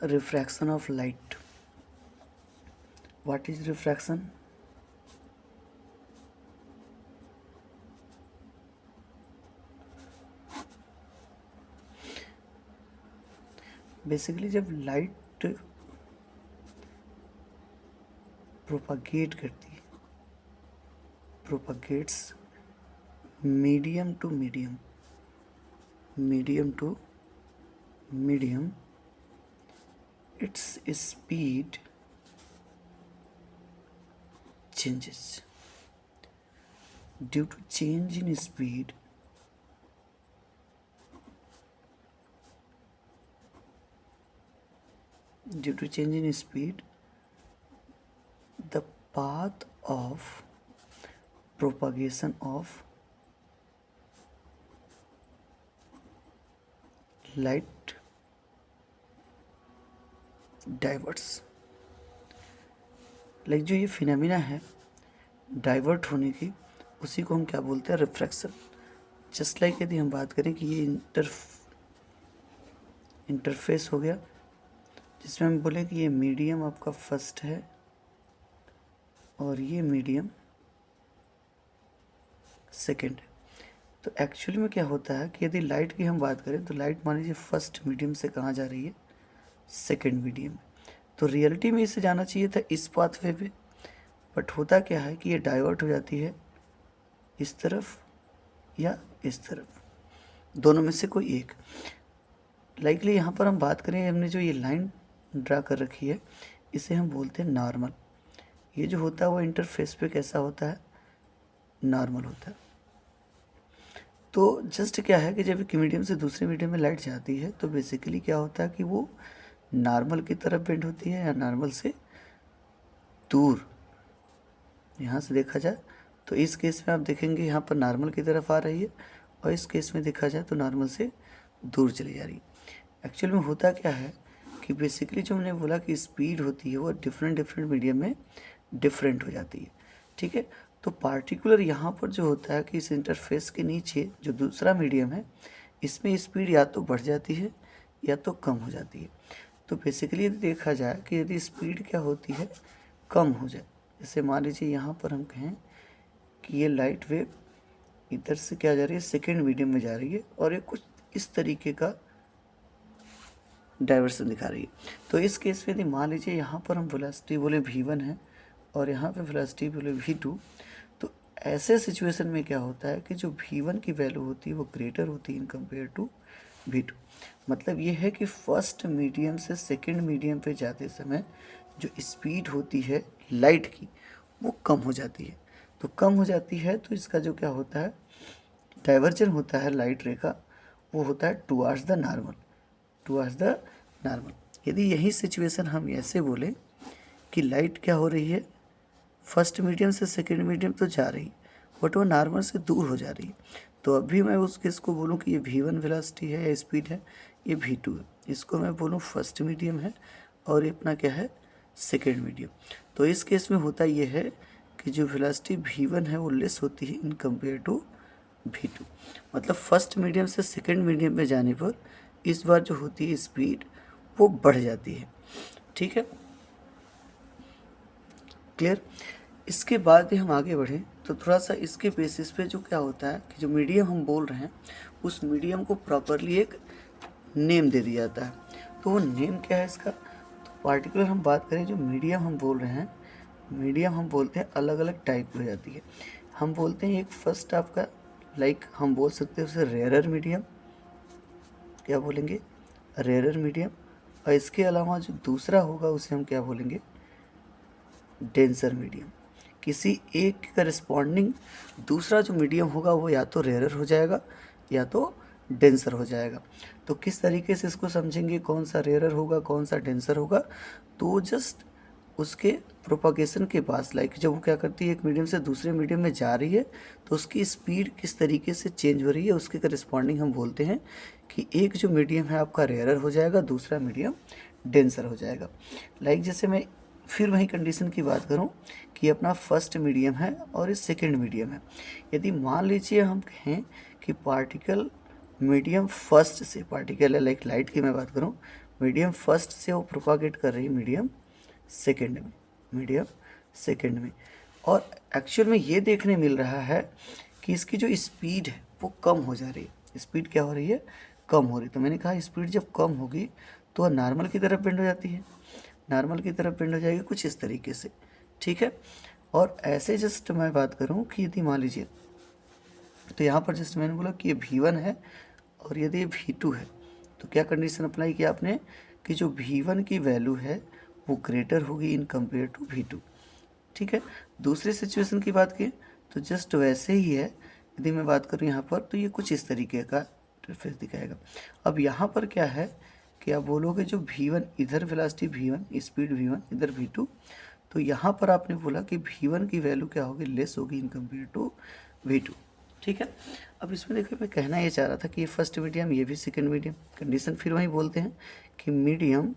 Refraction of light. What is refraction? Basically जब light propagate करती है, propagates medium to medium, medium to medium, its speed changes. Due to change in speed, the path of propagation of light diverts. Like जो ये phenomena है divert होने की, उसी को हम क्या बोलते हैं? रिफ्रैक्शन. जस्ट लाइक यदि हम बात करें कि ये इंटरफेस हो गया, जिसमें हम बोले कि ये मीडियम आपका फर्स्ट है और ये मीडियम सेकेंड है. तो एक्चुअली में क्या होता है कि यदि लाइट की हम बात करें तो लाइट मान लीजिए फर्स्ट मीडियम से कहाँ जा रही है? Second medium. तो रियलिटी में इसे जाना चाहिए था इस पाथवे पे, बट होता क्या है कि ये डाइवर्ट हो जाती है इस तरफ या इस तरफ, दोनों में से कोई एक. लाइकली यहाँ पर हम बात करें, हमने जो ये लाइन ड्रा कर रखी है इसे हम बोलते हैं नॉर्मल. ये जो होता है वो इंटरफेस पे कैसा होता है? नॉर्मल होता है. तो जस्ट क्या है कि जब एक मीडियम से दूसरे मीडियम में लाइट जाती है तो बेसिकली क्या होता है कि वो नॉर्मल की तरफ बेंड होती है या नॉर्मल से दूर. यहाँ से देखा जाए तो इस केस में आप देखेंगे यहाँ पर नॉर्मल की तरफ आ रही है, और इस केस में देखा जाए तो नॉर्मल से दूर चली जा रही है. एक्चुअल में होता क्या है कि बेसिकली जो हमने बोला कि स्पीड होती है वो डिफरेंट मीडियम में डिफरेंट हो जाती है. ठीक है. तो पार्टिकुलर यहाँ पर जो होता है कि इस इंटरफेस के नीचे जो दूसरा मीडियम है इसमें स्पीड या तो बढ़ जाती है या तो कम हो जाती है. तो बेसिकली यदि देखा जाए कि यदि स्पीड क्या होती है? कम हो जाए. जैसे मान लीजिए यहाँ पर हम कहें कि ये लाइट वेव इधर से क्या जा रही है? सेकेंड मीडियम में जा रही है और ये कुछ इस तरीके का डाइवर्सन दिखा रही है. तो इस केस में यदि मान लीजिए यहाँ पर हम वेलोसिटी बोले v1 है और यहाँ पे वेलोसिटी बोले v2, तो ऐसे सिचुएशन में क्या होता है कि जो v1 की वैल्यू होती है वो ग्रेटर होती है इन कंपेयर टू v2. मतलब ये है कि फर्स्ट मीडियम से सेकेंड मीडियम पे जाते समय जो स्पीड होती है लाइट की वो कम हो जाती है. तो कम हो जाती है तो इसका जो क्या होता है? डाइवर्जन होता है लाइट रे का, वो होता है towards the normal, towards the normal. यदि यही सिचुएशन हम ऐसे बोले कि लाइट क्या हो रही है? फर्स्ट मीडियम से सेकेंड मीडियम तो जा रही, बट वो नॉर्मल से दूर हो जा रही है. तो अभी मैं उस केस को बोलूँ कि ये v1 वेलोसिटी है या स्पीड है, ये v2 है. इसको मैं बोलूँ फर्स्ट मीडियम है और ये अपना क्या है? Second medium. तो इस केस में होता ये है कि जो वेलोसिटी v1 है वो लेस होती है इन कंपेयर टू v2. मतलब फर्स्ट मीडियम से सेकेंड मीडियम में जाने पर इस बार जो होती है स्पीड वो बढ़ जाती है. ठीक है, क्लियर. इसके बाद भी हम आगे बढ़ें तो थोड़ा सा इसके बेसिस पे जो क्या होता है कि जो मीडियम हम बोल रहे हैं उस मीडियम को प्रॉपरली एक नेम दे दिया जाता है. तो वो नेम क्या है इसका? तो पार्टिकुलर हम बात करें जो मीडियम हम बोल रहे हैं, मीडियम हम बोलते हैं अलग अलग टाइप की हो जाती है. हम बोलते हैं एक फर्स्ट आपका लाइक हम बोल सकते हैं उसे रेयरर मीडियम, क्या बोलेंगे? Rarer medium. और इसके अलावा जो दूसरा होगा उसे हम क्या बोलेंगे? Denser medium. किसी एक करस्पॉन्डिंग दूसरा जो मीडियम होगा वो या तो रेयरर हो जाएगा या तो डेंसर हो जाएगा. तो किस तरीके से इसको समझेंगे कौन सा रेयरर होगा कौन सा डेंसर होगा? तो जस्ट उसके प्रोपागेशन के पास लाइक जब वो क्या करती है एक मीडियम से दूसरे मीडियम में जा रही है तो उसकी स्पीड किस तरीके से चेंज हो रही है उसके करस्पॉन्डिंग हम बोलते हैं कि एक जो मीडियम है आपका रेयरर हो जाएगा, दूसरा मीडियम डेंसर हो जाएगा. लाइक जैसे मैं फिर वही कंडीशन की बात करूं कि अपना फर्स्ट मीडियम है और ये सेकेंड मीडियम है. यदि मान लीजिए हम कहें कि पार्टिकल मीडियम फर्स्ट से, पार्टिकल है लाइक लाइट की मैं बात करूं, मीडियम फर्स्ट से वो प्रोपागेट कर रही है मीडियम सेकेंड में, मीडियम सेकेंड में। और एक्चुअल में ये देखने मिल रहा है कि इसकी जो स्पीड है वो कम हो जा रही है। स्पीड क्या हो रही है? कम हो रही है। तो मैंने कहा स्पीड जब कम होगी तो वह नॉर्मल की तरफ बेंड हो जाती है, नॉर्मल की तरफ बेंड हो जाएगी कुछ इस तरीके से, ठीक है। और ऐसे जस्ट मैं बात करूँ कि यदि मान लीजिए, तो यहाँ पर जस्ट मैंने बोला कि ये V1 है और यदि ये V2 है, तो क्या कंडीशन अप्लाई किया आपने कि जो V1 की वैल्यू है वो ग्रेटर होगी इन कंपेयर टू V2, ठीक है। दूसरी सिचुएशन की बात की तो जस्ट वैसे ही है। यदि मैं बात करूँ यहाँ पर तो ये कुछ इस तरीके का इंटरफेस दिखाएगा। अब यहाँ पर क्या है कि आप बोलोगे जो V1 इधर वेलोसिटी V1, स्पीड V1, इधर V2, तो यहाँ पर आपने बोला कि V1 की वैल्यू क्या होगी? लेस होगी इन कंपेयर टू V2, ठीक है। अब इसमें देखो मैं कहना ये चाह रहा था कि ये फर्स्ट मीडियम, ये भी सेकंड मीडियम। कंडीशन फिर वही बोलते हैं कि मीडियम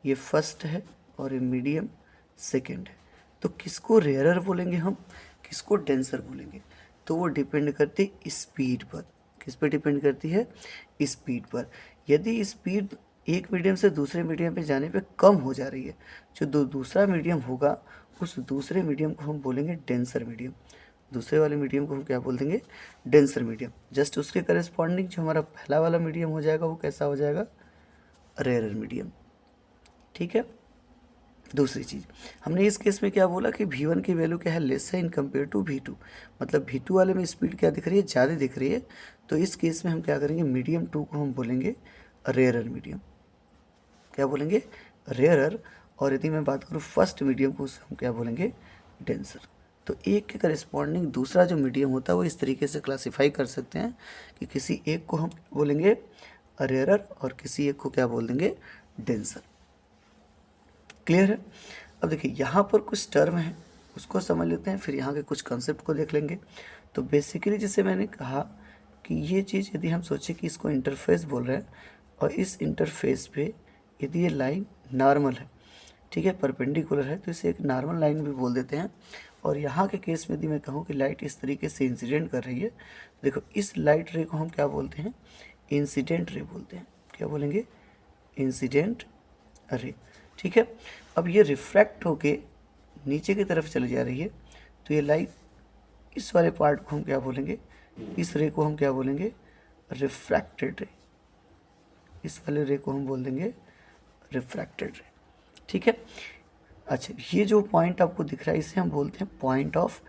ये फर्स्ट है और ये मीडियम सेकंड है। तो किसको रेयरर बोलेंगे हम, किसको डेंसर बोलेंगे? तो वो डिपेंड करती है स्पीड पर। किस पे डिपेंड करती है? स्पीड पर। यदि स्पीड एक मीडियम से दूसरे मीडियम पे जाने पे कम हो जा रही है, जो दूसरा मीडियम होगा उस दूसरे मीडियम को हम बोलेंगे डेंसर मीडियम। दूसरे वाले मीडियम को हम क्या बोल देंगे? Denser medium. जस्ट उसके करस्पॉन्डिंग जो हमारा पहला वाला मीडियम हो जाएगा वो कैसा हो जाएगा? रेयरर मीडियम, ठीक है। दूसरी चीज़ हमने इस केस में क्या बोला कि V1 की वैल्यू क्या है? लेस है इन कंपेयर टू V2। मतलब V2 वाले में स्पीड क्या दिख रही है? ज़्यादा दिख रही है। तो इस केस में हम क्या करेंगे? मीडियम 2 को हम बोलेंगे रेयरर मीडियम। क्या बोलेंगे? रेयरर। और यदि मैं बात करूँ फर्स्ट मीडियम को, उसे हम क्या बोलेंगे? डेंसर। तो एक के करस्पॉन्डिंग दूसरा जो मीडियम होता है वो इस तरीके से क्लासीफाई कर सकते हैं कि किसी एक को हम बोलेंगे रेयरर और किसी एक को क्या बोल देंगे? डेंसर। क्लियर है? अब देखिए यहाँ पर कुछ टर्म है उसको समझ लेते हैं, फिर यहाँ के कुछ कंसेप्ट को देख लेंगे। तो बेसिकली जैसे मैंने कहा कि ये चीज़ यदि हम सोचें कि इसको इंटरफेस बोल रहे हैं और इस इंटरफेस पे यदि ये लाइन नॉर्मल है, ठीक है, परपेंडिकुलर है, तो इसे एक नॉर्मल लाइन भी बोल देते हैं। और यहाँ के केस में यदि मैं कहूँ कि लाइट इस तरीके से इंसिडेंट कर रही है, देखो इस लाइट रे को हम क्या बोलते हैं? इंसिडेंट रे बोलते हैं। क्या बोलेंगे? इंसिडेंट रे, ठीक है। अब ये रिफ्रैक्ट होके नीचे की तरफ चली जा रही है, तो ये लाइट इस वाले पार्ट को हम क्या बोलेंगे? इस रे को हम क्या बोलेंगे? रिफ्रैक्टेड रे। इस वाले रे को हम बोल देंगे रिफ्रैक्टेड रे, ठीक है। अच्छा, ये जो पॉइंट आपको दिख रहा है इसे हम बोलते हैं पॉइंट ऑफ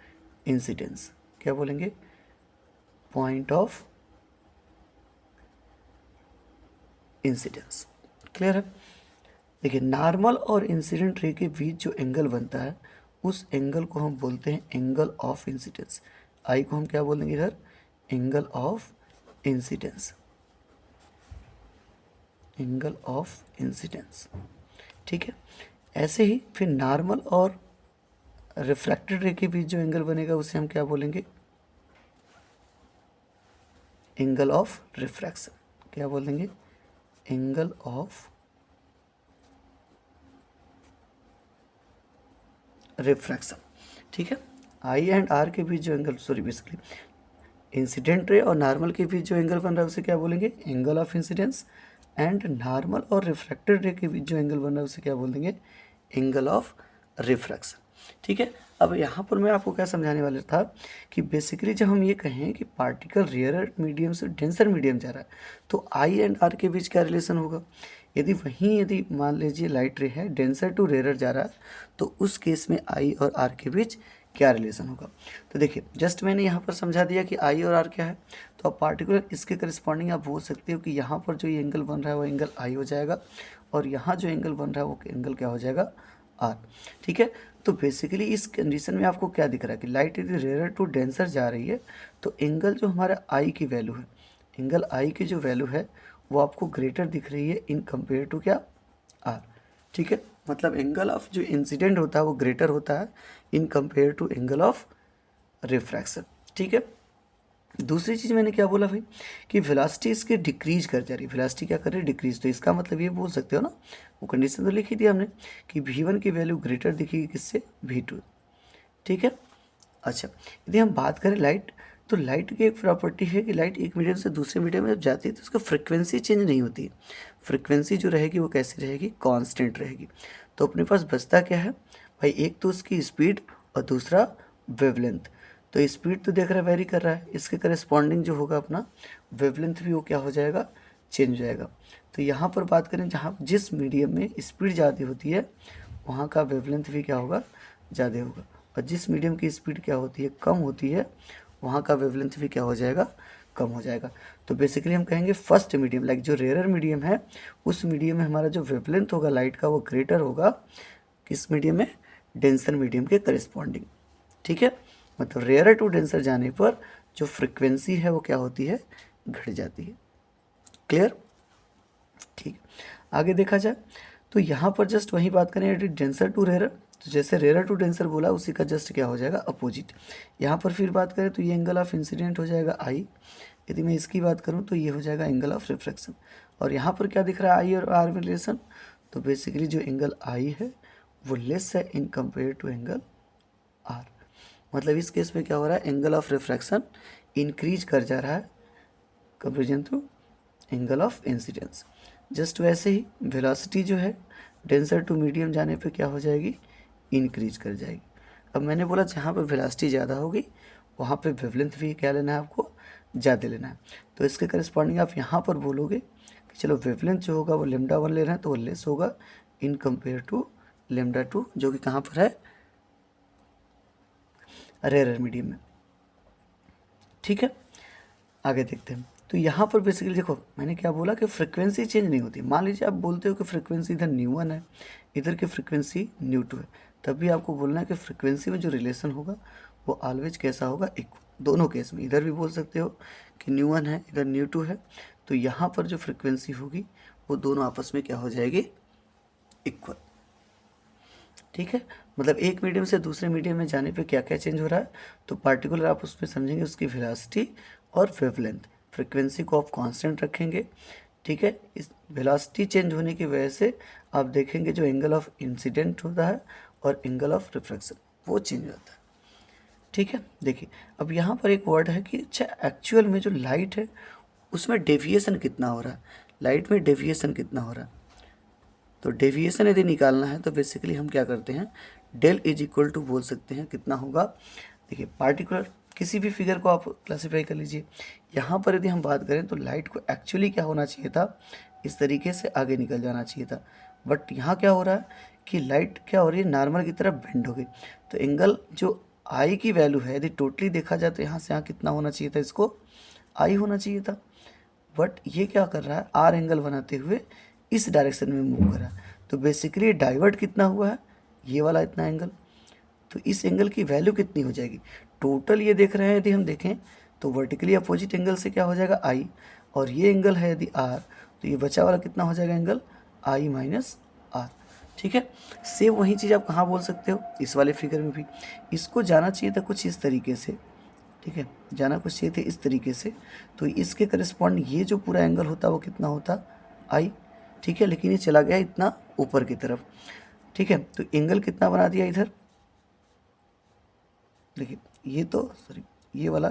इंसिडेंस। क्या बोलेंगे? Point of incidence. क्लियर है? देखिए नॉर्मल और इंसिडेंट रे के बीच जो एंगल बनता है उस एंगल को हम बोलते हैं एंगल ऑफ इंसिडेंस। आई को हम क्या बोल देंगे इधर? Angle of incidence, angle of incidence, ठीक है। ऐसे ही फिर नॉर्मल और रिफ्रैक्टेड रे के बीच जो एंगल बनेगा उसे हम क्या बोलेंगे? Angle of refraction. क्या बोल देंगे? एंगल ऑफ रिफ्रैक्शन, ठीक है। आई एंड आर के बीच जो angle, sorry basically incident ray और नॉर्मल के बीच जो एंगल बन रहा है उसे क्या बोलेंगे? Angle of incidence. And normal और रिफ्रैक्टेड रे के बीच जो एंगल बन रहा है उसे क्या बोल देंगे? एंगल ऑफ रिफ्रैक्शन, ठीक है। अब यहाँ पर मैं आपको क्या समझाने वाला था कि बेसिकली जब हम ये कहें कि पार्टिकल रेयरर मीडियम से डेंसर मीडियम जा रहा है तो आई एंड आर के बीच क्या रिलेशन होगा? यदि मान लीजिए लाइट रे है डेंसर टू रेयरर जा रहा है तो उस केस में आई और आर के बीच क्या रिलेशन होगा? तो देखिए जस्ट मैंने यहाँ पर समझा दिया कि आई और आर क्या है। तो अब पार्टिकुलर इसके करस्पॉन्डिंग आप बोल सकते हो कि यहाँ पर जो ये एंगल बन रहा है वो एंगल आई हो जाएगा और यहाँ जो एंगल बन रहा है वो एंगल क्या हो जाएगा? आर, ठीक है। तो बेसिकली इस कंडीशन में आपको क्या दिख रहा है कि लाइट यदि रेयर टू डेंसर जा रही है तो एंगल जो हमारा आई की वैल्यू है, एंगल आई की जो वैल्यू है वो आपको ग्रेटर दिख रही है इन कंपेयर टू क्या? आर, ठीक है। मतलब एंगल ऑफ जो इंसिडेंट होता है वो ग्रेटर होता है in compare to angle of refraction, ठीक है। दूसरी चीज़ मैंने क्या बोला भाई कि वेलोसिटी इसके डिक्रीज कर जा रही है, वेलोसिटी क्या कर रही है? डिक्रीज। तो इसका मतलब ये बोल सकते हो ना, वो कंडीशन तो लिखी थी हमने कि V1 की वैल्यू ग्रेटर दिखेगी किससे? V2, ठीक है। अच्छा, यदि हम बात करें लाइट तो लाइट की एक प्रॉपर्टी है कि लाइट एक मीडियम से दूसरे मीडियम में जब जाती है तो उसका फ्रिक्वेंसी चेंज नहीं होती। फ्रिक्वेंसी जो रहेगी वो कैसी रहेगी, कांस्टेंट रहेगी। तो अपने पास बचता क्या है भाई, एक तो उसकी स्पीड और दूसरा वेवलेंथ। तो स्पीड तो देख रहा है वेरी कर रहा है, इसके करस्पॉन्डिंग जो होगा अपना वेवलेंथ भी वो क्या हो जाएगा, चेंज हो जाएगा। तो यहाँ पर बात करें जहाँ जिस मीडियम में स्पीड ज़्यादा होती है वहाँ का वेवलेंथ भी क्या होगा, ज़्यादा होगा। और जिस मीडियम की स्पीड क्या होती है, कम होती है, वहाँ का वेवलेंथ भी क्या हो जाएगा, कम हो जाएगा। तो बेसिकली हम कहेंगे फर्स्ट मीडियम, लाइक जो रेयर मीडियम है उस मीडियम में हमारा जो वेवलेंथ होगा लाइट का वो ग्रेटर होगा किस मीडियम में, डेंसर मीडियम के करस्पॉन्डिंग। ठीक है, मतलब रेयर टू डेंसर जाने पर जो फ्रिक्वेंसी है वो क्या होती है, घट जाती है। क्लियर, ठीक। आगे देखा जाए तो यहाँ पर जस्ट वही बात करें, यदि डेंसर टू रेयर, तो जैसे रेयर टू डेंसर बोला उसी का जस्ट क्या हो जाएगा, अपोजिट। यहाँ पर फिर बात करें तो ये एंगल ऑफ इंसिडेंट हो जाएगा आई, यदि मैं इसकी बात करूँ तो ये हो जाएगा एंगल ऑफ रिफ्रैक्शन। और यहाँ पर क्या दिख रहा है, आई और आर में रिलेशन, तो बेसिकली जो एंगल आई है वो लेस है in compare to angle R. मतलब इस केस में क्या हो रहा है, एंगल ऑफ रिफ्रैक्शन इंक्रीज कर जा रहा है comparison to angle of incidence. Just वैसे ही वेलोसिटी जो है डेंसर टू मीडियम जाने पे क्या हो जाएगी, इंक्रीज कर जाएगी। अब मैंने बोला जहाँ पे वेलोसिटी ज़्यादा होगी वहाँ पे वेवलेंथ भी क्या लेना है आपको, ज़्यादा लेना है। तो इसके करस्पॉन्डिंग आप यहाँ पर बोलोगे कि चलो वेवलेंथ जो होगा वो लेमडा 1 ले रहे हैं तो वो लेस होगा इन कंपेयर टू लेमडा 2, जो कि कहाँ पर है, रेयर मीडियम में। ठीक है, आगे देखते हैं। तो यहाँ पर बेसिकली देखो मैंने क्या बोला कि फ्रिक्वेंसी चेंज नहीं होती। मान लीजिए आप बोलते हो कि फ्रिक्वेंसी इधर न्यू 1 है, इधर की फ्रिक्वेंसी न्यू 2 है, तब भी आपको बोलना है कि फ्रिक्वेंसी में जो रिलेशन होगा वो ऑलवेज कैसा होगा, इक्वल। दोनों केस में इधर भी बोल सकते हो कि न्यू 1 है इधर न्यू 2 है, तो यहाँ पर जो फ्रिक्वेंसी होगी वो दोनों आपस में क्या हो जाएगी, इक्वल। ठीक है, मतलब एक मीडियम से दूसरे मीडियम में जाने पे क्या क्या चेंज हो रहा है, तो पार्टिकुलर आप उसमें समझेंगे उसकी वेलोसिटी और वेवलेंथ। फ्रिक्वेंसी को आप कांस्टेंट रखेंगे। ठीक है, इस वेलोसिटी चेंज होने की वजह से आप देखेंगे जो एंगल ऑफ इंसिडेंट होता है और एंगल ऑफ रिफ्रैक्शन वो चेंज होता है। ठीक है, देखिए अब यहाँ पर एक वर्ड है कि अच्छा एक्चुअल में जो लाइट है उसमें डेविएशन कितना हो रहा है, लाइट में डेविएशन कितना हो रहा है। तो डेविएशन यदि निकालना है तो बेसिकली हम क्या करते हैं, डेल इज इक्वल टू बोल सकते हैं कितना होगा। देखिए पार्टिकुलर किसी भी फिगर को आप क्लासीफाई कर लीजिए। यहाँ पर यदि हम बात करें तो लाइट को एक्चुअली क्या होना चाहिए था, इस तरीके से आगे निकल जाना चाहिए था, बट यहाँ क्या हो रहा है कि लाइट क्या हो रही है, नॉर्मल की तरफ बेंड हो गई। तो एंगल जो आई की वैल्यू है यदि टोटली देखा जाए तो यहाँ से यहाँ कितना होना चाहिए था, इसको आई होना चाहिए था, बट ये क्या कर रहा है, आर एंगल बनाते हुए इस डायरेक्शन में मूव कर रहा है। तो बेसिकली डाइवर्ट कितना हुआ है, ये वाला इतना एंगल, तो इस एंगल की वैल्यू कितनी हो जाएगी, टोटल ये देख रहे हैं यदि हम देखें तो वर्टिकली अपोजिट एंगल से क्या हो जाएगा आई, और ये एंगल है यदि आर, तो ये बचा वाला कितना हो जाएगा एंगल, आई माइनस आर। ठीक है, सेम वही चीज़ आप कहाँ बोल सकते हो, इस वाले फिगर में भी। इसको जाना चाहिए था कुछ इस तरीके से, ठीक है, जाना कुछ चाहिए थे इस तरीके से, तो इसके करस्पॉन्ड ये जो पूरा एंगल होता वो कितना होता, आई। ठीक है, लेकिन ये चला गया इतना ऊपर की तरफ। ठीक है, तो एंगल कितना बना दिया इधर, देखिए ये तो सॉरी ये वाला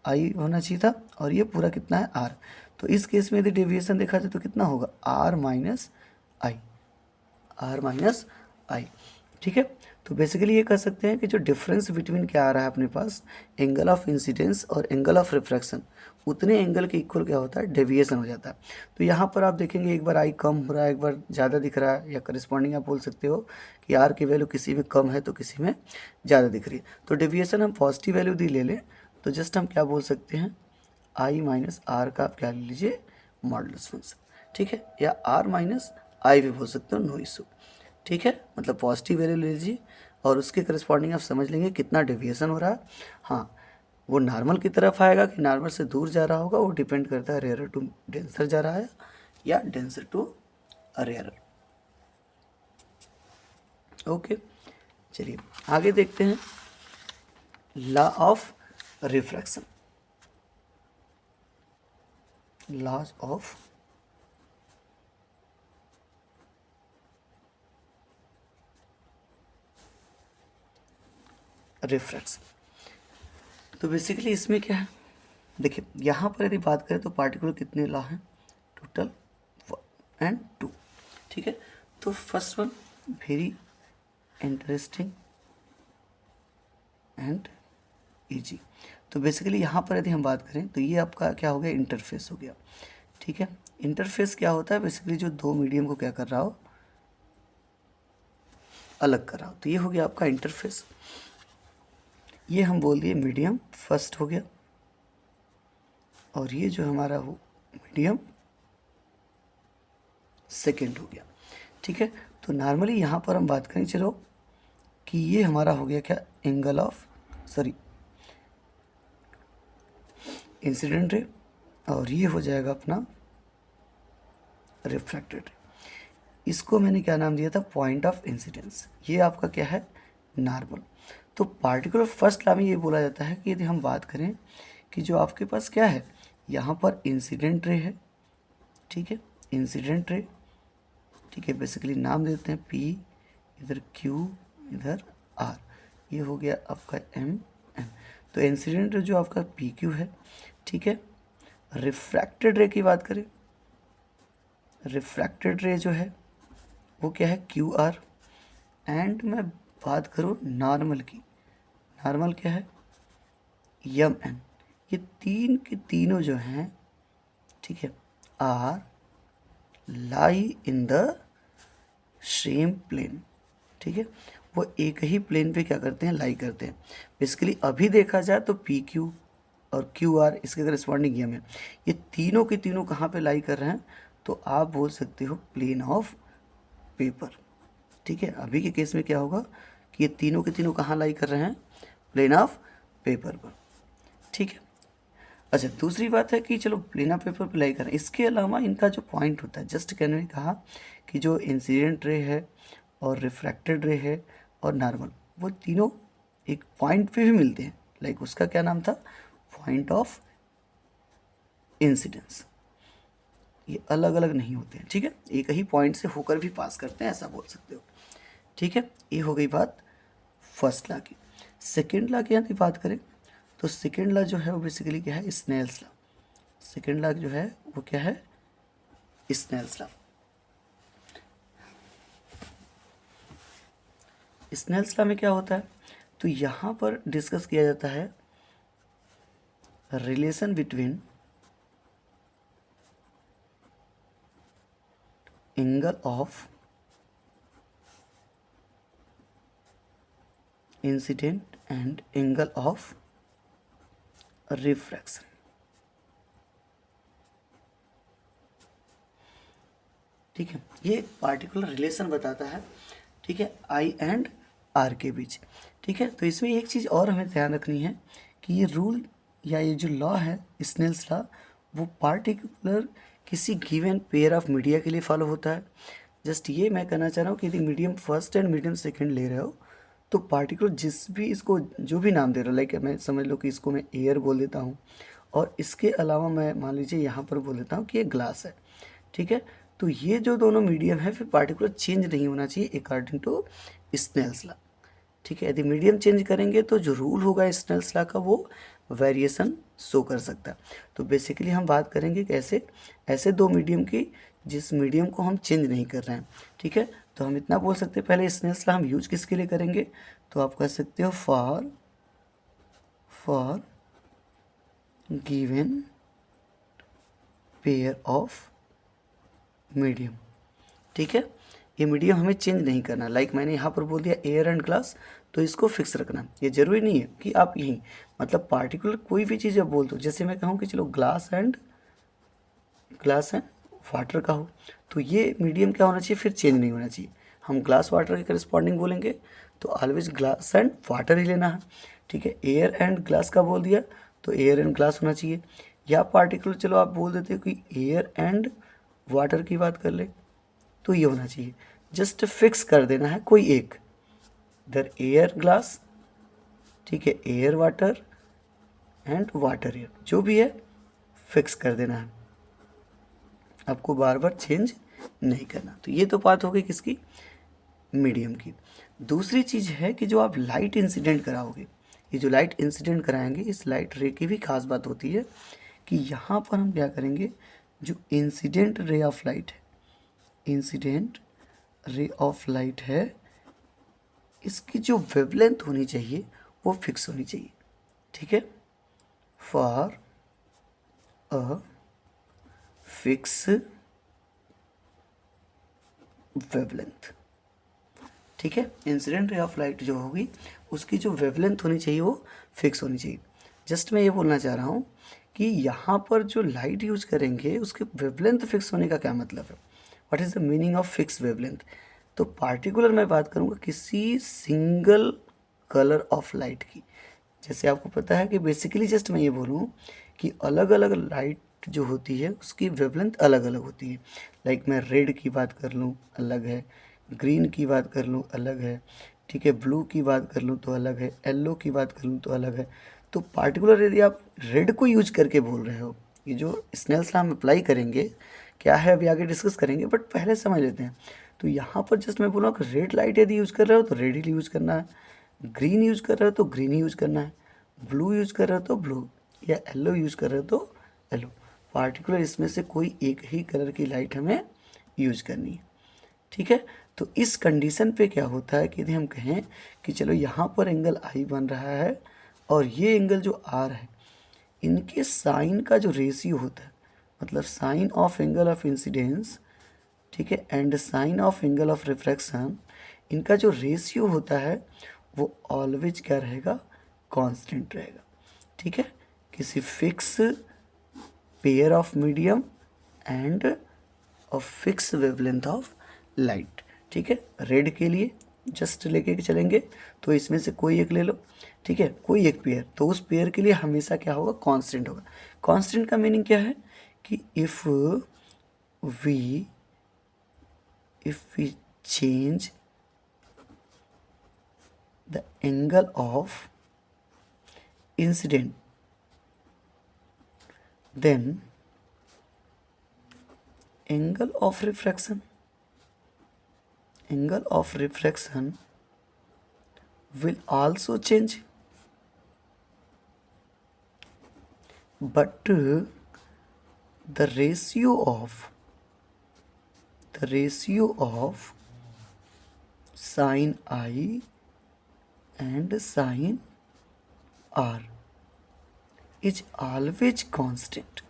आई होना चाहिए था और ये पूरा कितना है आर। तो इस केस में यदि डेविएशन देखा जाए तो कितना होगा, R minus I, R minus I. ठीक है, तो बेसिकली ये कह सकते हैं कि जो डिफरेंस बिटवीन क्या आ रहा है अपने पास, एंगल ऑफ इंसिडेंस और एंगल ऑफ रिफ्रैक्शन, उतने एंगल के इक्वल क्या होता है, डेविएशन हो जाता है। तो यहाँ पर आप देखेंगे एक बार आई कम हो रहा है, एक बार ज़्यादा दिख रहा है, या करस्पॉन्डिंग आप बोल सकते हो कि आर की वैल्यू किसी में कम है तो किसी में ज़्यादा दिख रही है। तो डेविएशन हम पॉजिटिव वैल्यू दी ले लें तो जस्ट हम क्या बोल सकते हैं, आई माइनस आर का आप क्या ले लीजिए, मॉडुलस फंक्शन। ठीक है, या आर माइनस आई भी बोल सकते हो, नो इशू। ठीक है, मतलब पॉजिटिव वैल्यू ले लीजिए और उसके करस्पॉन्डिंग आप समझ लेंगे कितना डेविएशन हो रहा है। हाँ, वो नॉर्मल की तरफ आएगा कि नॉर्मल से दूर जा रहा होगा, वो डिपेंड करता है रेयर टू डेंसर जा रहा है या डेंसर टू रेयर। ओके, चलिए आगे देखते हैं, law of refraction, laws of refraction. तो बेसिकली इसमें क्या है, देखिए यहाँ पर यदि बात करें तो पार्टिकुलर कितने लॉ हैं, टोटल 1 and 2, ठीक है। तो first one very interesting and easy. तो बेसिकली यहाँ पर यदि हम बात करें तो ये आपका क्या हो गया, इंटरफेस हो गया, ठीक है। इंटरफेस क्या होता है, बेसिकली जो दो मीडियम को क्या कर रहा हो, अलग कर रहा हो, तो ये हो गया आपका इंटरफेस। ये हम बोल दिए मीडियम फर्स्ट हो गया, और ये जो हमारा हो मीडियम सेकेंड हो गया, ठीक है। तो नॉर्मली यहाँ पर हम बात करें चलो कि ये हमारा हो गया क्या, एंगल ऑफ इंसिडेंट रे, और ये हो जाएगा अपना रिफ्रैक्टेड रे। इसको मैंने क्या नाम दिया था, पॉइंट ऑफ इंसिडेंस। ये आपका क्या है, नॉर्मल। तो पार्टिकुलर फर्स्ट लॉ में ये बोला जाता है कि यदि हम बात करें कि जो आपके पास क्या है, यहाँ पर इंसिडेंट रे है, ठीक है, इंसिडेंट रे, ठीक है, बेसिकली नाम देते हैं पी, इधर क्यू, इधर आर, ये हो गया आपका एम एन। तो इंसिडेंट रे जो आपका पी क्यू है, ठीक है। रिफ्रैक्टेड रे की बात करें, रिफ्रैक्टेड रे जो है वो क्या है, क्यू आर। एंड मैं बात करूँ नॉर्मल की, नॉर्मल क्या है, यम एन। ये तीन के तीनों जो हैं, ठीक है, are lie in the same plane, ठीक है, वो एक ही प्लेन पे क्या करते हैं, लाई करते हैं। बेसिकली अभी देखा जाए तो पी क्यू और क्यू आर इसके करस्पॉन्डिंग यम है, ये तीनों के तीनों कहाँ पे लाई कर रहे हैं, तो आप बोल सकते हो प्लेन ऑफ पेपर, ठीक है। अभी के केस में क्या होगा कि ये तीनों के तीनों कहाँ लाई कर रहे हैं, प्लेन ऑफ पेपर पर, ठीक है। अच्छा, दूसरी बात है कि चलो प्लेन ऑफ पेपर पर लाई कर रहे हैं, इसके अलावा इनका जो पॉइंट होता है, जस्ट कहने ने कहा कि जो इंसिडेंट रे है और रिफ्रैक्टेड रे है और नॉर्मल, वो तीनों एक पॉइंट पे भी मिलते हैं, लाइक उसका क्या नाम था, पॉइंट ऑफ इंसिडेंस। ये अलग अलग नहीं होते हैं, ठीक है, एक ही पॉइंट से होकर भी पास करते हैं, ऐसा बोल सकते हो, ठीक है। ये हो गई बात फर्स्ट लॉ की। सेकेंड लॉ की यदि बात करें तो सेकेंड लॉ जो है वो बेसिकली क्या है, स्नेल्स लॉ। सेकेंड लॉ जो है वो क्या है, स्नेल्स लॉ। स्नेल्स लॉ में क्या होता है, तो यहाँ पर डिस्कस किया जाता है relation between angle of incident and angle of refraction, ठीक है। ये एक पार्टिकुलर रिलेशन बताता है, ठीक है, आई एंड आर के बीच, ठीक है। तो इसमें एक चीज़ और हमें ध्यान रखनी है कि ये रूल या ये जो लॉ है स्नेल्स लॉ, वो पार्टिकुलर किसी गिवन पेयर ऑफ मीडिया के लिए फॉलो होता है। जस्ट ये मैं कहना चाह रहा हूँ कि यदि medium first and medium second ले रहे हो तो पार्टिकुलर जिस भी इसको जो भी नाम दे रहा हो, लाइक मैं समझ लो कि इसको मैं एयर बोल देता हूँ, और इसके अलावा मैं मान लीजिए यहाँ पर बोल देता हूँ कि ये ग्लास है, ठीक है। तो ये जो दोनों मीडियम है फिर पार्टिकुलर चेंज नहीं होना चाहिए अकॉर्डिंग टू स्नेल्स लॉ, ठीक है। यदि मीडियम चेंज करेंगे तो जो रूल होगा स्नेल्स लॉ का वो वेरिएशन शो कर सकता है। तो बेसिकली हम बात करेंगे कैसे, ऐसे दो मीडियम की जिस मीडियम को हम चेंज नहीं कर रहे हैं, ठीक है। तो हम इतना बोल सकते हैं, पहले स्नेल्स लॉ हम यूज किसके लिए करेंगे, तो आप कह सकते हो for given pair of medium, ठीक है। ये मीडियम हमें चेंज नहीं करना, लाइक मैंने यहाँ पर बोल दिया एयर एंड ग्लास, तो इसको फिक्स रखना। ये जरूरी नहीं है कि आप यहीं मतलब पार्टिकुलर कोई भी चीज़ आप बोल दो, जैसे मैं कहूँ कि चलो ग्लास एंड वाटर का हो, तो ये मीडियम क्या होना चाहिए, फिर चेंज नहीं होना चाहिए। हम ग्लास वाटर के करस्पॉन्डिंग बोलेंगे तो ऑलवेज ग्लास एंड वाटर ही लेना है, ठीक है। एयर एंड ग्लास का बोल दिया तो एयर एंड ग्लास होना चाहिए, या पार्टिकुलर चलो आप बोल देते हो कि एयर एंड वाटर की बात कर ले तो ये होना चाहिए। जस्ट फिक्स कर देना है कोई एक, इधर एयर ग्लास, ठीक है, air water and water air, जो भी है फिक्स कर देना है, आपको बार बार चेंज नहीं करना। तो ये तो बात हो गई किसकी, मीडियम की। दूसरी चीज़ है कि जो आप लाइट इंसिडेंट कराओगे ये जो लाइट इंसिडेंट कराएंगे, इस लाइट रे की भी खास बात होती है कि यहाँ पर हम क्या करेंगे, जो इंसिडेंट रे ऑफ लाइट है, इंसिडेंट रे ऑफ लाइट है, इसकी जो वेवलेंथ होनी चाहिए वो फिक्स होनी चाहिए। ठीक है, फॉर अ फिक्स वेवलेंथ। ठीक है, इंसिडेंट रे ऑफ लाइट जो होगी उसकी जो वेवलेंथ होनी चाहिए वो फिक्स होनी चाहिए। जस्ट मैं ये बोलना चाह रहा हूँ कि यहाँ पर जो लाइट यूज करेंगे उसके वेवलेंथ फिक्स होने का क्या मतलब है, what is the meaning of fix wavelength. तो पार्टिकुलर मैं बात करूँगा किसी सिंगल कलर ऑफ लाइट की। जैसे आपको पता है कि बेसिकली जस्ट मैं ये बोलूँ कि अलग अलग लाइट जो होती है उसकी वेवलेंथ अलग अलग होती है। लाइक मैं रेड की बात कर लूँ अलग है, ग्रीन की बात कर लूँ अलग है, ठीक है, ब्लू की बात कर लूँ तो अलग है, येलो की बात कर लूँ तो अलग है। तो पार्टिकुलर यदि आप रेड को यूज करके बोल रहे हो, ये जो स्नेल्स लॉ हम अप्लाई करेंगे क्या है अभी आगे डिस्कस करेंगे, बट पहले समझ लेते हैं। तो यहाँ पर जस्ट मैं बोल रहा हूँ कि रेड लाइट यदि यूज़ कर रहे हो तो रेड ही यूज़ करना है, ग्रीन यूज़ कर रहे हो तो ग्रीन ही यूज़ करना है, ब्लू यूज़ कर रहे हो तो ब्लू, या येलो यूज़ कर रहे हो तो येलो। पार्टिकुलर इसमें से कोई एक ही कलर की लाइट हमें यूज़ करनी है। ठीक है, तो इस कंडीशन पे क्या होता है कि यदि हम कहें कि चलो यहाँ पर एंगल आई बन रहा है और ये एंगल जो आर है, इनके साइन का जो रेशियो होता है, मतलब sine of angle of incidence, ठीक है, and sine of angle of refraction, इनका जो रेशियो होता है वो ऑलवेज क्या रहेगा, कांस्टेंट रहेगा। ठीक है, किसी fix pair of medium and a fix wavelength of light. ठीक है, रेड के लिए जस्ट लेके चलेंगे तो इसमें से कोई एक ले लो, ठीक है, कोई एक पेयर, तो उस पेयर के लिए हमेशा क्या होगा, कांस्टेंट होगा। कांस्टेंट का मीनिंग क्या है कि we if we change the angle of incident, then angle of refraction will also change, but the ratio of sin I and sin R is always constant,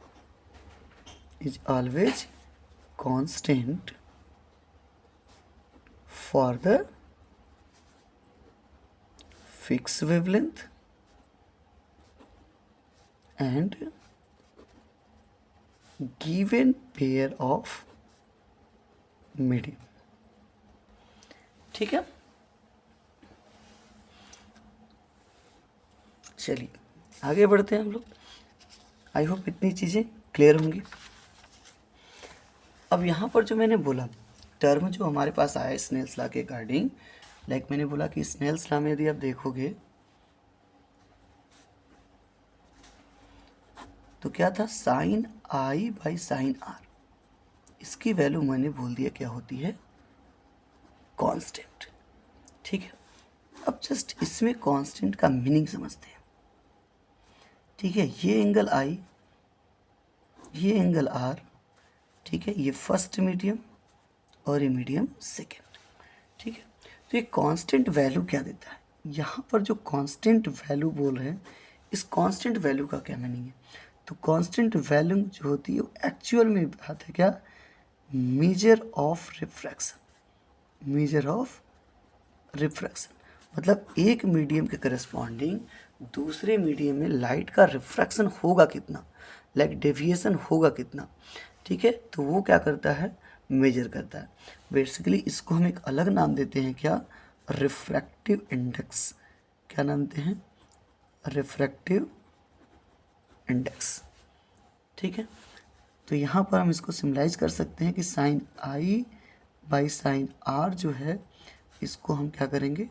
for the fixed wavelength and given pair of medium। ठीक है, चलिए आगे बढ़ते हैं हम लोग। I hope इतनी चीज़ें क्लियर होंगी। अब यहाँ पर जो मैंने बोला टर्म जो हमारे पास आया स्नेल्स लॉ के अकॉर्डिंग, लाइक मैंने बोला कि स्नेल्स लॉ में यदि आप देखोगे तो क्या था, sine I by sine R, इसकी वैल्यू मैंने बोल दिया क्या होती है, कांस्टेंट। ठीक है, अब जस्ट इसमें कांस्टेंट का मीनिंग समझते हैं। ठीक है, ये एंगल आई, ये एंगल आर, ठीक है, ये फर्स्ट मीडियम और ये मीडियम सेकेंड। ठीक है, तो ये कांस्टेंट वैल्यू क्या देता है, यहाँ पर जो कांस्टेंट वैल्यू बोल रहे हैं, इस कांस्टेंट वैल्यू का क्या मीनिंग है। तो कांस्टेंट वैल्यू जो होती है वो एक्चुअल में बात है क्या, मेजर ऑफ रिफ्रैक्शन, मतलब एक मीडियम के करस्पॉन्डिंग दूसरे मीडियम में लाइट का रिफ्रैक्शन होगा कितना, लाइक डेविएशन होगा कितना। ठीक है, तो वो क्या करता है, मेजर करता है। बेसिकली इसको हम एक अलग नाम देते हैं क्या, रिफ्रैक्टिव इंडेक्स। क्या नाम देते हैं, रिफ्रैक्टिव इंडेक्स। ठीक है, तो यहाँ पर हम इसको सिम्बलाइज कर सकते हैं कि sine I by sine R जो है इसको हम क्या करेंगे,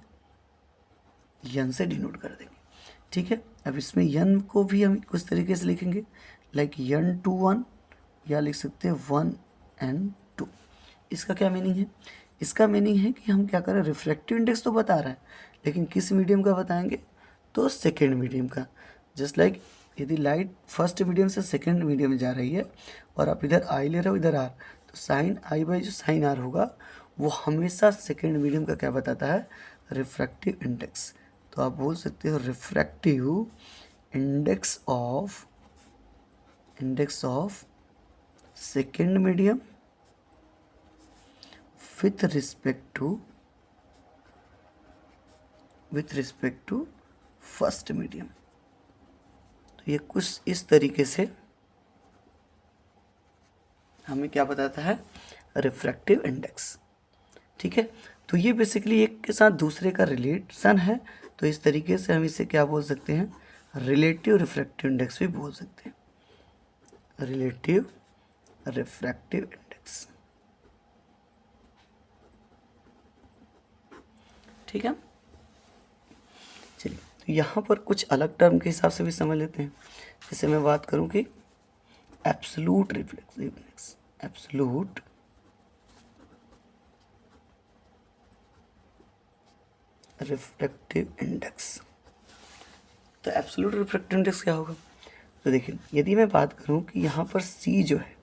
यन से डिनोट कर देंगे। ठीक है, अब इसमें यन को भी हम कुछ तरीके से लिखेंगे, लाइक यन टू वन, या लिख सकते हैं 1 and 2। इसका क्या मीनिंग है, इसका मीनिंग है कि हम क्या करें, रिफ्रैक्टिव इंडेक्स तो बता रहा है लेकिन किस मीडियम का बताएंगे, तो सेकेंड मीडियम का। जस्ट लाइक यदि लाइट फर्स्ट मीडियम से सेकेंड मीडियम में जा रही है और आप इधर आई ले रहे हो इधर आर, तो साइन आई बाई जो साइन आर होगा वो हमेशा सेकेंड मीडियम का क्या बताता है, रिफ्रैक्टिव इंडेक्स। तो आप बोल सकते हो refractive index of second medium with respect to first medium. तो ये कुछ इस तरीके से हमें क्या बताता है, रिफ्रैक्टिव इंडेक्स। ठीक है, तो ये बेसिकली एक के साथ दूसरे का रिलेशन है, तो इस तरीके से हम इसे क्या बोल सकते हैं, रिलेटिव रिफ्रैक्टिव इंडेक्स भी बोल सकते हैं, रिलेटिव रिफ्रैक्टिव इंडेक्स। ठीक है, चलिए तो यहाँ पर कुछ अलग टर्म के हिसाब से भी समझ लेते हैं। जैसे मैं बात करूँ कि absolute reflexive index, absolute refractive index. तो एब्सोल्यूट रिफ्रैक्टिव इंडेक्स क्या होगा, तो देखिए यदि मैं बात करूँ कि यहाँ पर c जो है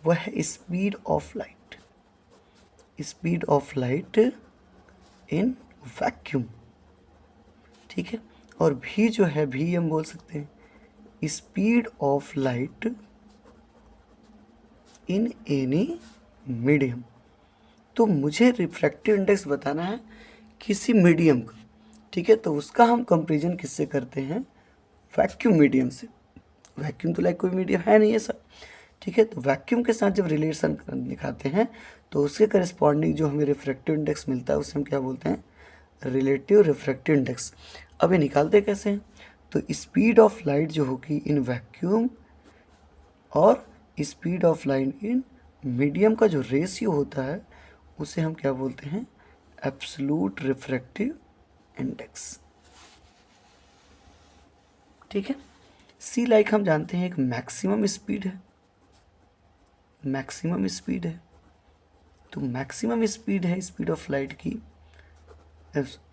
वह है speed of light, speed of light in vacuum. ठीक है, और भी जो है भी हम बोल सकते हैं speed of light in any medium. तो मुझे रिफ्रैक्टिव इंडेक्स बताना है किसी मीडियम का। ठीक है, तो उसका हम कंपेरिजन किससे करते हैं, वैक्यूम मीडियम से। वैक्यूम तो लाइक कोई मीडियम है नहीं है सर। ठीक है, तो वैक्यूम के साथ जब रिलेशन दिखाते हैं तो उसके करस्पॉन्डिंग जो हमें रिफ्रैक्टिव इंडेक्स मिलता है उसे हम क्या बोलते हैं, रिलेटिव रिफ्रैक्टिव इंडेक्स। अब ये निकालते कैसे हैं, तो स्पीड ऑफ लाइट जो होगी इन वैक्यूम और speed of light in medium का जो रेशियो होता है उसे हम क्या बोलते हैं, एब्सोल्यूट रिफ्रैक्टिव इंडेक्स। ठीक है, सी लाइक हम जानते हैं एक मैक्सिमम स्पीड है, मैक्सिमम स्पीड है। तो मैक्सिमम स्पीड है स्पीड ऑफ लाइट की,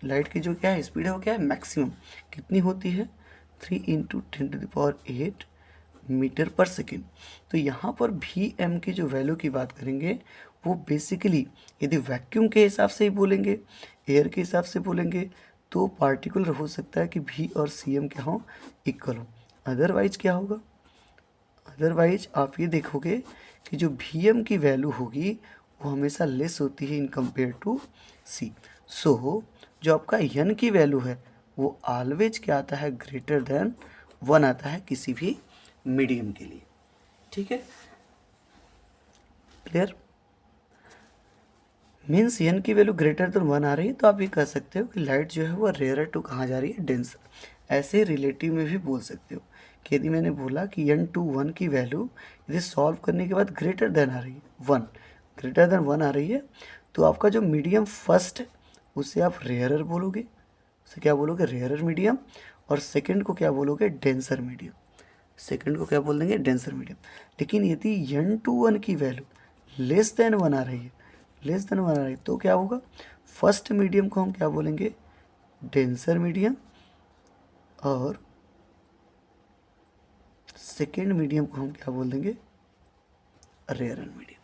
लाइट की जो क्या है स्पीड है वो क्या है, मैक्सिमम कितनी होती है, 3 × 10⁸ मीटर पर सेकेंड। तो यहाँ पर भी एम की जो वैल्यू की बात करेंगे वो बेसिकली यदि वैक्यूम के हिसाब से ही बोलेंगे, एयर के हिसाब से बोलेंगे तो पार्टिकुलर हो सकता है कि भी और सी एम क्या हो, इक्वल हो। अदरवाइज क्या होगा, अदरवाइज आप ये देखोगे कि जो भी एम की वैल्यू होगी वो हमेशा लेस होती है इन कंपेयर टू सी। सो जो आपका यन की वैल्यू है वो ऑलवेज क्या आता है, ग्रेटर देन 1 आता है किसी भी मीडियम के लिए। ठीक है, क्लियर, मीन्स एन की वैल्यू ग्रेटर देन 1 आ रही है तो आप ये कह सकते हो कि लाइट जो है वो रेयर टू कहाँ जा रही है, डेंसर। ऐसे रिलेटिव में भी बोल सकते हो कि यदि मैंने बोला कि n to 1 की वैल्यू यदि सॉल्व करने के बाद ग्रेटर देन आ रही है 1, ग्रेटर देन 1 आ रही है तो आपका जो मीडियम फर्स्ट उसे आप रेयरर बोलोगे, उसे क्या बोलोगे, रेयरर मीडियम। और सेकंड को क्या बोलोगे, डेंसर मीडियम, सेकंड को क्या बोल देंगे, डेंसर मीडियम। लेकिन यदि n to 1 की वैल्यू लेस देन 1 आ रही है, लेस देन 1 आ रही है तो क्या होगा, फर्स्ट मीडियम को हम क्या बोलेंगे, डेंसर मीडियम, और सेकेंड मीडियम को हम क्या बोल देंगे, रेयरर मीडियम।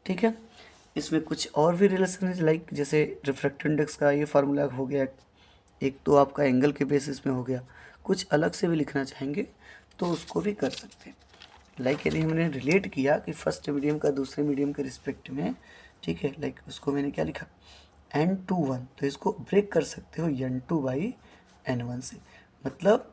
ठीक है, इसमें कुछ और भी रिलेशन है, लाइक जैसे रिफ्रैक्टिव इंडेक्स का ये फार्मूला हो गया, एक तो आपका एंगल के बेसिस में हो गया, कुछ अलग से भी लिखना चाहेंगे तो उसको भी कर सकते हैं। लाइक यदि हमने रिलेट किया कि फर्स्ट मीडियम का दूसरे मीडियम के रिस्पेक्ट में, ठीक है, लाइक उसको मैंने क्या लिखा, n/1, तो इसको ब्रेक कर सकते हो n2/n1 से। मतलब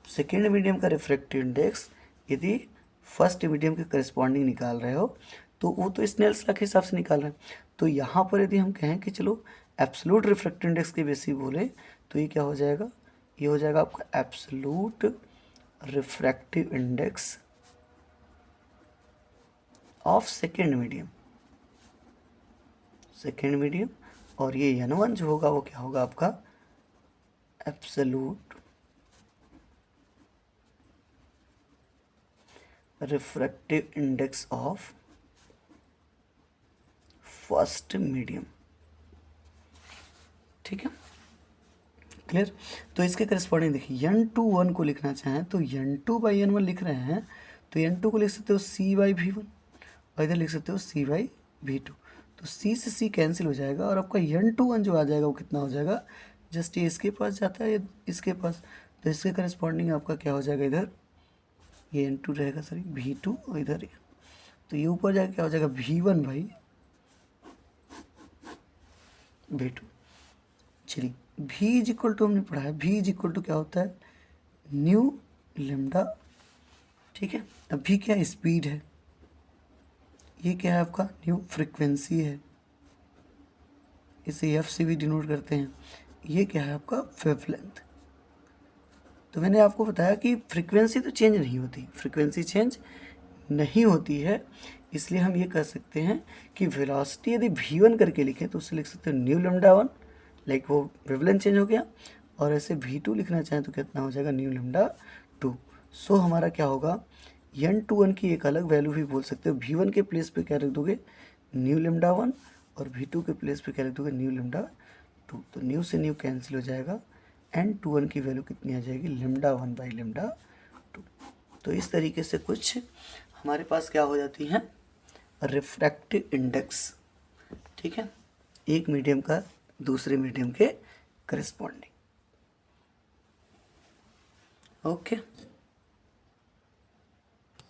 सेकेंड मीडियम का रिफ्रैक्टिव इंडेक्स यदि फर्स्ट मीडियम के करस्पॉन्डिंग निकाल रहे हो तो वो तो स्नेल्स लॉ के हिसाब से निकाल रहे हैं। तो यहाँ पर यदि हम कहें कि चलो एब्सोल्यूट रिफ्रैक्टिव इंडेक्स के बेसिस बोले तो ये क्या हो जाएगा, ये हो जाएगा आपका absolute refractive index of second medium, second medium. और ये n1 जो होगा वो क्या होगा आपका absolute refractive index of first medium. ठीक है, क्लियर। तो इसके करस्पॉन्डिंग देखिए n2 1 को लिखना चाहें तो n2/n1 लिख रहे हैं तो n2 को लिख सकते हो c/v1 और इधर लिख सकते हो c/v2। तो c से c कैंसिल हो जाएगा और आपका n2 1 जो आ जाएगा वो कितना हो जाएगा, जस्ट ये इसके पास जाता है इसके पास, तो इसके करस्पॉन्डिंग आपका क्या हो जाएगा, इधर ये n2 रहेगा सॉरी v2 और इधर तो ये ऊपर जाकर क्या हो जाएगा v1/v2। चलिए v इज इक्वल टू हमने पढ़ा है, v इज इक्वल टू क्या होता है, न्यू लेमडा, ठीक है। अब v क्या स्पीड है, ये क्या है आपका न्यू फ्रीक्वेंसी है, इसे एफ से भी डिनोट करते हैं। ये क्या है आपका वेवलेंथ। तो मैंने आपको बताया कि फ्रीक्वेंसी तो चेंज नहीं होती, फ्रीक्वेंसी चेंज नहीं होती है, इसलिए हम ये कर सकते हैं कि वेलोसिटी यदि v1 करके लिखें तो उससे लिख सकते हैं न्यू लेमडा 1, लाइक वो वेवलेंथ चेंज हो गया, और ऐसे v2 लिखना चाहें तो कितना हो जाएगा न्यू लेमडा 2। सो हमारा क्या होगा, n2 1 की एक अलग वैल्यू भी बोल सकते हो, v1 के प्लेस पे क्या रख दोगे न्यू लेमडा 1 और v2 के प्लेस पे क्या रख दोगे न्यू लेमडा 2। तो न्यू से न्यू कैंसिल हो जाएगा, n2 1 की वैल्यू कितनी आ जाएगी लेमडा 1/लेमडा 2। तो इस तरीके से कुछ हमारे पास क्या हो जाती हैं रिफ्रैक्टिव इंडेक्स, ठीक है, एक मीडियम का दूसरे मीडियम के करस्पॉन्डिंग। ओके।